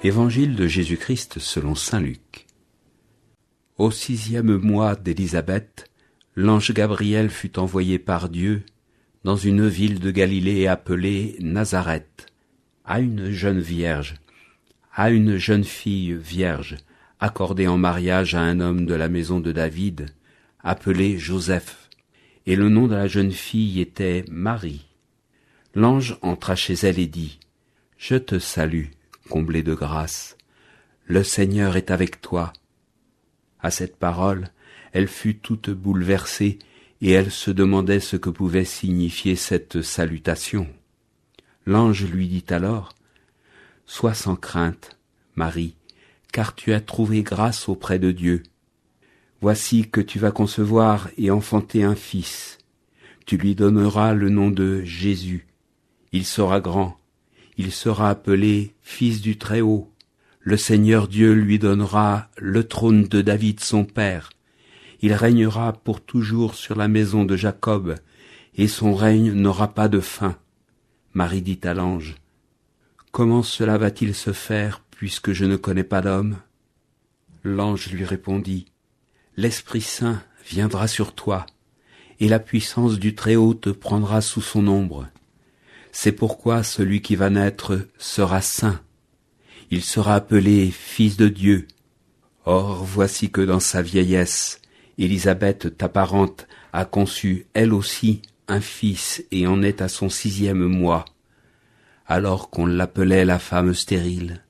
Évangile de Jésus-Christ selon saint Luc. Au 6e mois d'Élisabeth, l'ange Gabriel fut envoyé par Dieu dans une ville de Galilée appelée Nazareth, à une jeune fille vierge, accordée en mariage à un homme de la maison de David, appelé Joseph, et le nom de la jeune fille était Marie. L'ange entra chez elle et dit : « Je te salue, comblée de grâce, le Seigneur est avec toi. » À cette parole, elle fut toute bouleversée, et elle se demandait ce que pouvait signifier cette salutation. L'ange lui dit alors : « Sois sans crainte, Marie, car tu as trouvé grâce auprès de Dieu. Voici que tu vas concevoir et enfanter un fils. Tu lui donneras le nom de Jésus. Il sera grand. Il sera appelé Fils du Très-Haut. Le Seigneur Dieu lui donnera le trône de David son père. Il régnera pour toujours sur la maison de Jacob, et son règne n'aura pas de fin. » Marie dit à l'ange : « Comment cela va-t-il se faire, puisque je ne connais pas d'homme ? » L'ange lui répondit : « L'Esprit Saint viendra sur toi, et la puissance du Très-Haut te prendra sous son ombre. C'est pourquoi celui qui va naître sera saint. Il sera appelé Fils de Dieu. Or, voici que dans sa vieillesse, Élisabeth, ta parente, a conçu, elle aussi, un fils et en est à son 6e mois, alors qu'on l'appelait la femme stérile,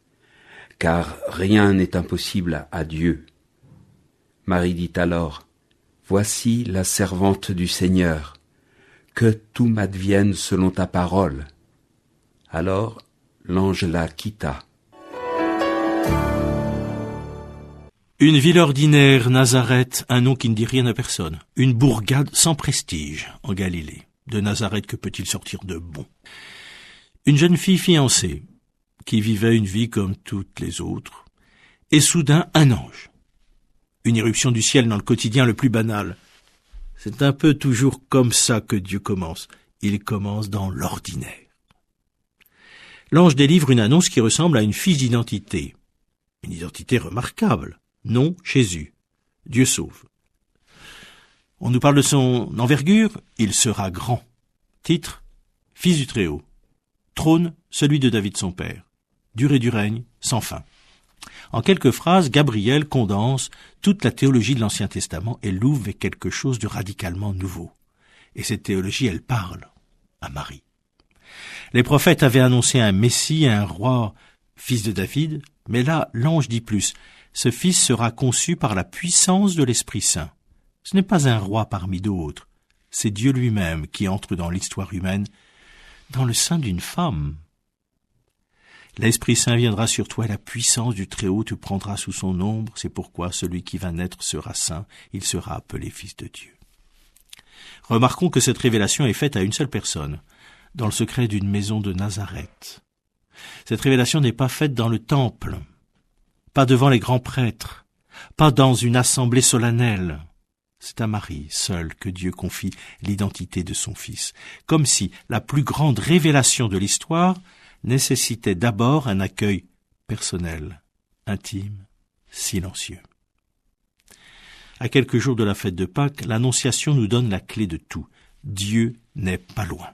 car rien n'est impossible à Dieu. » Marie dit alors : « Voici la servante du Seigneur. Que tout m'advienne selon ta parole. » Alors l'ange la quitta. Une ville ordinaire, Nazareth, un nom qui ne dit rien à personne. Une bourgade sans prestige en Galilée. De Nazareth, que peut-il sortir de bon ? Une jeune fille fiancée, qui vivait une vie comme toutes les autres, et soudain un ange. Une irruption du ciel dans le quotidien le plus banal. C'est un peu toujours comme ça que Dieu commence. Il commence dans l'ordinaire. L'ange délivre une annonce qui ressemble à une fiche d'identité. Une identité remarquable. Nom, Jésus. Dieu sauve. On nous parle de son envergure. Il sera grand. Titre, Fils du Très-Haut. Trône, celui de David son père. Durée du règne, sans fin. En quelques phrases, Gabriel condense toute la théologie de l'Ancien Testament et l'ouvre avec quelque chose de radicalement nouveau. Et cette théologie, elle parle à Marie. Les prophètes avaient annoncé un Messie, un roi, fils de David, mais là, l'ange dit plus. Ce fils sera conçu par la puissance de l'Esprit Saint. Ce n'est pas un roi parmi d'autres. C'est Dieu lui-même qui entre dans l'histoire humaine, dans le sein d'une femme. L'Esprit Saint viendra sur toi et la puissance du Très-Haut te prendra sous son ombre. C'est pourquoi celui qui va naître sera saint. Il sera appelé Fils de Dieu. Remarquons que cette révélation est faite à une seule personne, dans le secret d'une maison de Nazareth. Cette révélation n'est pas faite dans le temple, pas devant les grands prêtres, pas dans une assemblée solennelle. C'est à Marie seule que Dieu confie l'identité de son Fils, comme si la plus grande révélation de l'histoire nécessitait d'abord un accueil personnel, intime, silencieux. À quelques jours de la fête de Pâques, l'Annonciation nous donne la clé de tout. Dieu n'est pas loin.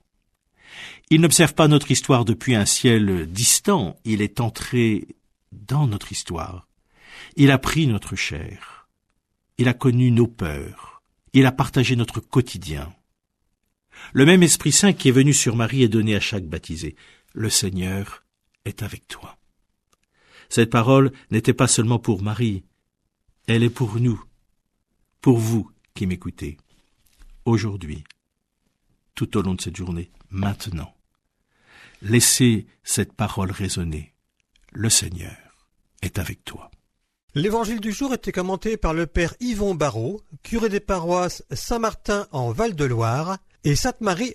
Il n'observe pas notre histoire depuis un ciel distant, il est entré dans notre histoire. Il a pris notre chair. Il a connu nos peurs. Il a partagé notre quotidien. Le même Esprit Saint qui est venu sur Marie est donné à chaque baptisé. Le Seigneur est avec toi. Cette parole n'était pas seulement pour Marie, elle est pour nous, pour vous qui m'écoutez, aujourd'hui, tout au long de cette journée, maintenant. Laissez cette parole résonner. Le Seigneur est avec toi. L'évangile du jour était commenté par le père Yvon Barrault, curé des paroisses Saint-Martin en Val-de-Loire et Sainte-Marie